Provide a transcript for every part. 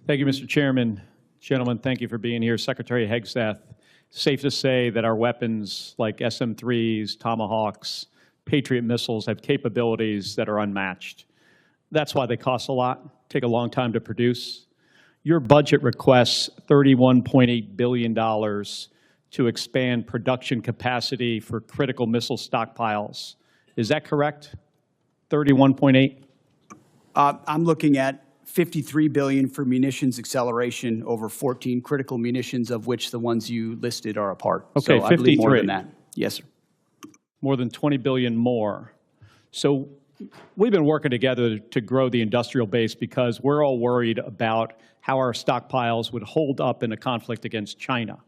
Thank you, Mr. Chairman. Gentlemen, thank you for being here. Secretary Hegseth, safe to say that our weapons like SM-3s, Tomahawks, Patriot missiles have capabilities that are unmatched. That's why they cost a lot, take a long time to produce. Your budget requests $31.8 billion to expand production capacity for critical missile stockpiles. Is that correct? 31.8? I'm looking at $53 billion for munitions acceleration over 14 critical munitions, of which the ones you listed are a part. Okay, so 53. I believe more than that. Yes, sir. More than 20 billion more. So we've been working together to grow the industrial base because we're all worried about how our stockpiles would hold up in a conflict against China.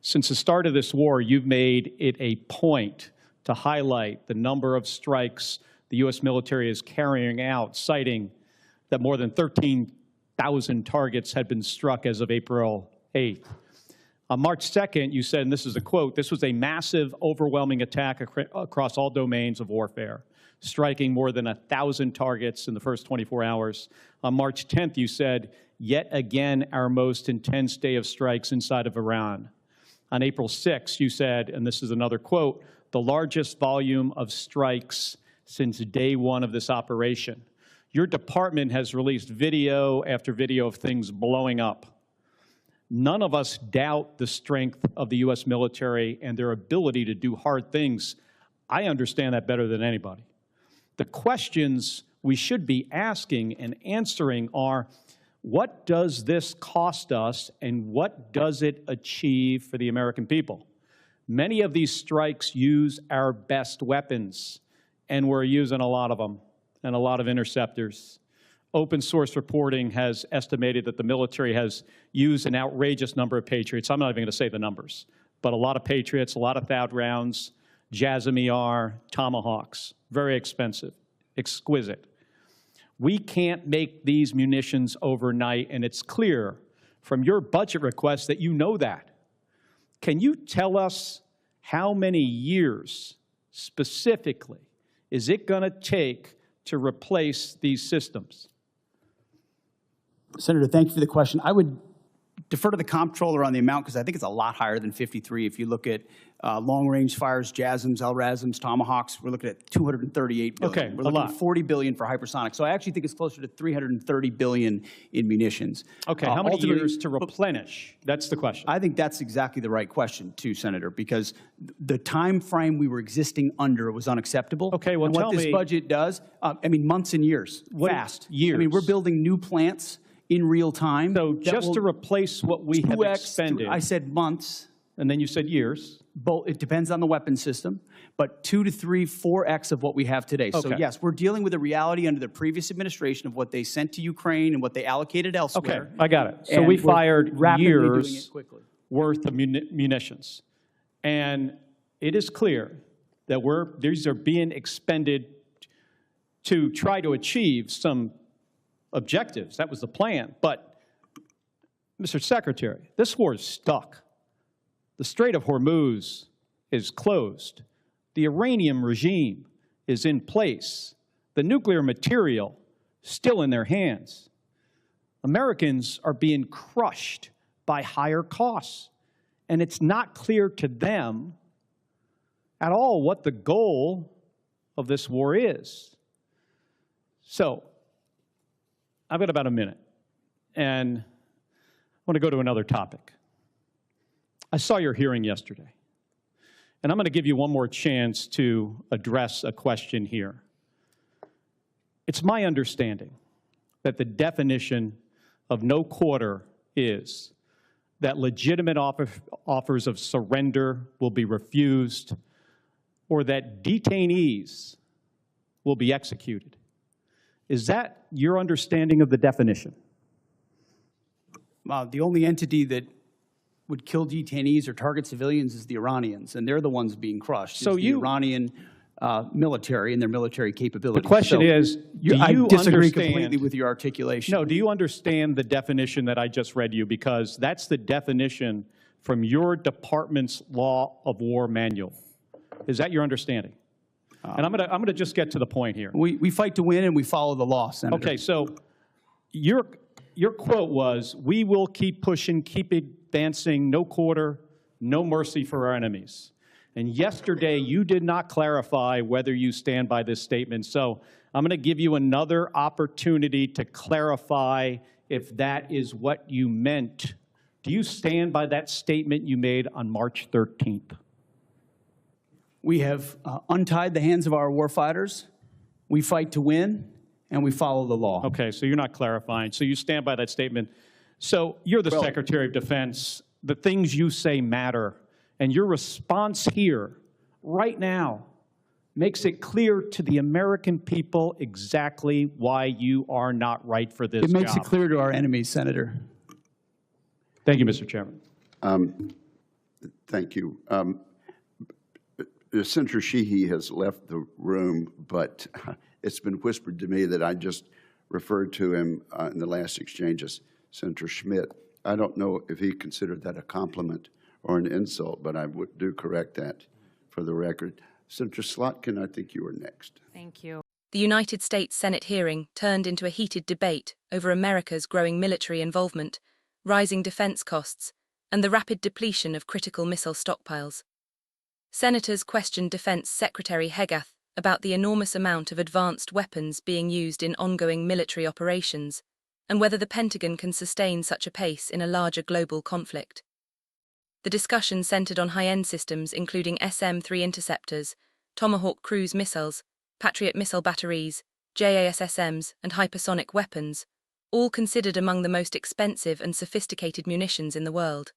Since the start of this war, you've made it a point to highlight the number of strikes the U.S. military is carrying out, citing that more than 13,000 targets had been struck as of April 8th. On March 2nd, you said, and this is a quote, "This was a massive, overwhelming attack across all domains of warfare, striking more than 1,000 targets in the first 24 hours. On March 10th, you said, "Yet again, our most intense day of strikes inside of Iran." On April 6th, you said, and this is another quote, "The largest volume of strikes since day one of this operation." Your department has released video after video of things blowing up. None of us doubt the strength of the U.S. military and their ability to do hard things. I understand that better than anybody. The questions we should be asking and answering are, what does this cost us and what does it achieve for the American people? Many of these strikes use our best weapons, and we're using a lot of them and a lot of interceptors. Open source reporting has estimated that the military has used an outrageous number of Patriots. I'm not even going to say the numbers, but a lot of Patriots, a lot of THAAD rounds, JASSM-ER, Tomahawks, very expensive, exquisite. We can't make these munitions overnight, and it's clear from your budget request that you know that. Can you tell us how many years specifically is it going to take to replace these systems? Senator, thank you for the question. I would defer to the comptroller on the amount because I think it's a lot higher than 53. If you look at long-range fires, JASSMs, LRASMs, Tomahawks, we're looking at $238 billion. Okay, we're looking at $40 billion for hypersonic. So I actually think it's closer to $330 billion in munitions. Okay, how many years to replenish? That's the question. I think that's exactly the right question, too, Senator, because the time frame we were existing under was unacceptable. Okay, well, and what this budget does, I mean, months and years, fast. Years. I mean, we're building new plants in real time. So just to replace what we have expended. I said months. And then you said years. It depends on the weapon system, but 2 to 3, 4x of what we have today. Okay. So yes, we're dealing with a reality under the previous administration of what they sent to Ukraine and what they allocated elsewhere. Okay, I got it. So we fired years quickly. worth of munitions. And it is clear that these are being expended to try to achieve some objectives. That was the plan. But, Mr. Secretary, this war is stuck. The Strait of Hormuz is closed. The Iranian regime is in place. The nuclear material still in their hands. Americans are being crushed by higher costs. And it's not clear to them at all what the goal of this war is. So, I've got about a minute, and I want to go to another topic. I saw your hearing yesterday, and I'm going to give you one more chance to address a question here. It's my understanding that the definition of no quarter is that legitimate offers of surrender will be refused or that detainees will be executed. Is that your understanding of the definition? The only entity that would kill detainees or target civilians is the Iranians, and they're the ones being crushed. So the Iranian military and their military capabilities. The question is, I disagree completely with your articulation. No, do you understand the definition that I just read you? Because that's the definition from your department's Law of War manual. Is that your understanding? And I'm going to just get to the point here. We fight to win and we follow the law, Senator. Okay, so you're your quote was, "We will keep pushing, keep advancing, no quarter, no mercy for our enemies." And yesterday, you did not clarify whether you stand by this statement. So I'm going to give you another opportunity to clarify if that is what you meant. Do you stand by that statement you made on March 13th? We have untied the hands of our warfighters. We fight to win, and we follow the law. Okay, so you're not clarifying. So you stand by that statement. So you're the Secretary of Defense. The things you say matter. And your response here, right now, makes it clear to the American people exactly why you are not right for this job. It makes it clear to our enemies, Senator. Thank you, Mr. Chairman. Thank you. Senator Sheehy has left the room, but it's been whispered to me that I just referred to him in the last exchange as Senator Schmidt. I don't know if he considered that a compliment or an insult, but I would do correct that for the record. Senator Slotkin, I think you were next. Thank you. The United States Senate hearing turned into a heated debate over America's growing military involvement, rising defense costs, and the rapid depletion of critical missile stockpiles. Senators questioned Defense Secretary Hegseth about the enormous amount of advanced weapons being used in ongoing military operations, and whether the Pentagon can sustain such a pace in a larger global conflict. The discussion centered on high-end systems including SM-3 interceptors, Tomahawk cruise missiles, Patriot missile batteries, JASSMs, and hypersonic weapons, all considered among the most expensive and sophisticated munitions in the world.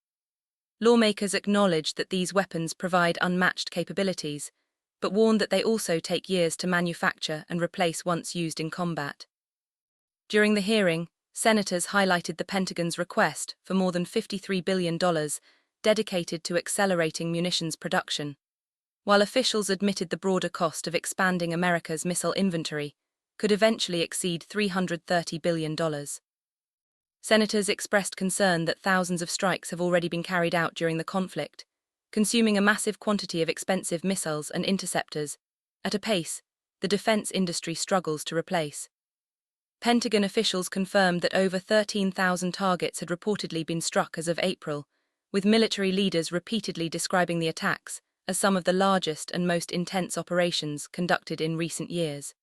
Lawmakers acknowledged that these weapons provide unmatched capabilities, but warned that they also take years to manufacture and replace once used in combat. During the hearing, senators highlighted the Pentagon's request for more than $53 billion dedicated to accelerating munitions production, while officials admitted the broader cost of expanding America's missile inventory could eventually exceed $330 billion. Senators expressed concern that thousands of strikes have already been carried out during the conflict, consuming a massive quantity of expensive missiles and interceptors at a pace the defense industry struggles to replace. Pentagon officials confirmed that over 13,000 targets had reportedly been struck as of April, with military leaders repeatedly describing the attacks as some of the largest and most intense operations conducted in recent years.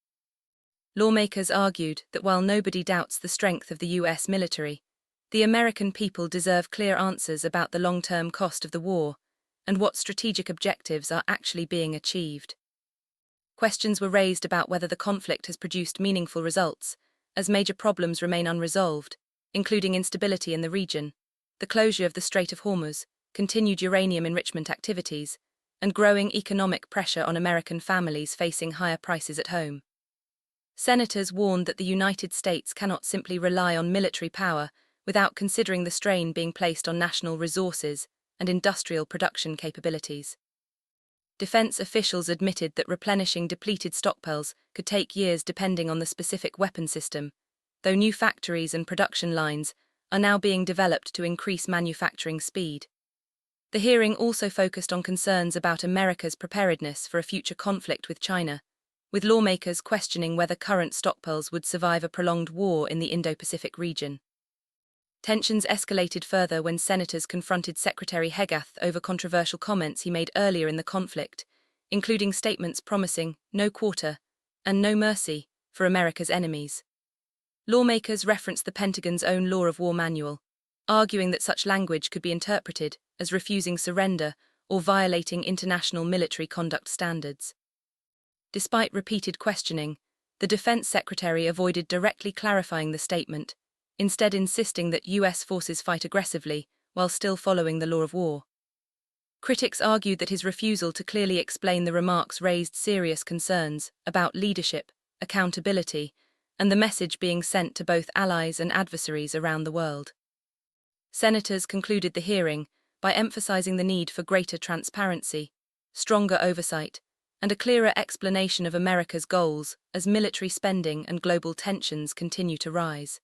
Lawmakers argued that while nobody doubts the strength of the U.S. military, the American people deserve clear answers about the long-term cost of the war and what strategic objectives are actually being achieved. Questions were raised about whether the conflict has produced meaningful results, as major problems remain unresolved, including instability in the region, the closure of the Strait of Hormuz, continued uranium enrichment activities, and growing economic pressure on American families facing higher prices at home. Senators warned that the United States cannot simply rely on military power without considering the strain being placed on national resources and industrial production capabilities. Defense officials admitted that replenishing depleted stockpiles could take years depending on the specific weapon system, though new factories and production lines are now being developed to increase manufacturing speed. The hearing also focused on concerns about America's preparedness for a future conflict with China, with lawmakers questioning whether current stockpiles would survive a prolonged war in the Indo-Pacific region. Tensions escalated further when senators confronted Secretary Hegseth over controversial comments he made earlier in the conflict, including statements promising no quarter and no mercy for America's enemies. Lawmakers referenced the Pentagon's own Law of War manual, arguing that such language could be interpreted as refusing surrender or violating international military conduct standards. Despite repeated questioning, the Defense Secretary avoided directly clarifying the statement, instead insisting that U.S. forces fight aggressively while still following the law of war. Critics argued that his refusal to clearly explain the remarks raised serious concerns about leadership, accountability, and the message being sent to both allies and adversaries around the world. Senators concluded the hearing by emphasizing the need for greater transparency, stronger oversight, and a clearer explanation of America's goals as military spending and global tensions continue to rise.